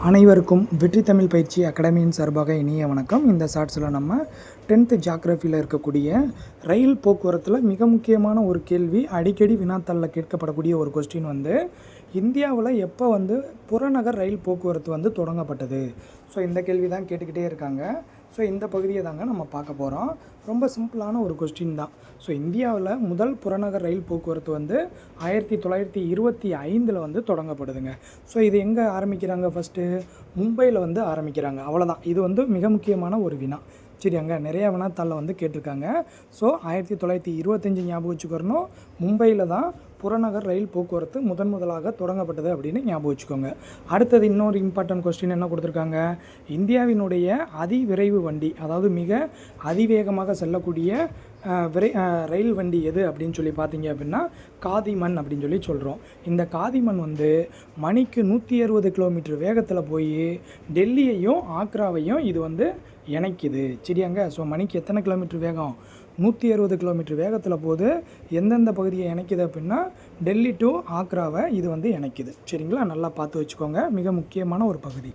அனைவருக்கும் வெற்றி தமிழ் பயிற்சி அகாடமியின் சார்பாக இனிய வணக்கம். இந்த ஷார்ட்ஸில் நம்ம 10th ஜியாகிரஃபியில் இருக்கக்கூடிய ரயில் போக்குவரத்தில் மிக முக்கியமான ஒரு கேள்வி, அடிக்கடி வினாத்தாளில் கேட்கப்படக்கூடிய ஒரு கொஸ்டின் இந்தியாவில் எப்போ புறநகர் ரயில் போக்குவரத்து தொடங்கப்பட்டது. ஸோ இந்த கேள்வி தான் கேட்டுக்கிட்டே இருக்காங்க. ஸோ இந்த பகுதியை தாங்க நம்ம பார்க்க போகிறோம். ரொம்ப சிம்பிளான ஒரு கொஸ்டின் தான். ஸோ இந்தியாவில் முதல் புறநகர் ரயில் போக்குவரத்து 1925 தொடங்கப்படுதுங்க. ஸோ இது எங்கே ஆரம்பிக்கிறாங்க? ஃபஸ்ட்டு மும்பையில் ஆரம்பிக்கிறாங்க. அவ்வளோதான். இது மிக முக்கியமான ஒரு வினா. சரி, அங்கே நிறையா வினாத்தாளில் கேட்டிருக்காங்க. ஸோ 1925 ஞாபகம் வச்சுக்கிறணும். மும்பையில் தான் புறநகர் ரயில் போக்குவரத்து முதலாக தொடங்கப்பட்டது அப்படின்னு ஞாபகம் வச்சுக்கோங்க. அடுத்தது இன்னொரு இம்பார்ட்டன்ட் கொஸ்டின் என்ன கொடுத்துருக்காங்க? இந்தியாவினுடைய அதிவிரைவு வண்டி, அதாவது மிக அதிவேகமாக செல்லக்கூடிய ரயில் வண்டி எது அப்படின்னு சொல்லி பார்த்தீங்க அப்படின்னா காதிமன் அப்படின்னு சொல்கிறோம். இந்த காதிமன் மணிக்கு 160 கிலோமீட்டர் வேகத்தில் போய் டெல்லியையும் ஆக்ராவையும் இது இணைக்குது. சரியாங்க? ஸோ மணிக்கு எத்தனை கிலோமீட்டர் வேகம்? 160 கிலோமீட்டர் வேகத்தில் போது எந்தெந்த பகுதியை இணைக்குது அப்படின்னா டெல்லி டு ஆக்ராவை இது இணைக்குது. சரிங்களா? நல்லா பார்த்து வச்சுக்கோங்க. மிக முக்கியமான ஒரு பகுதி.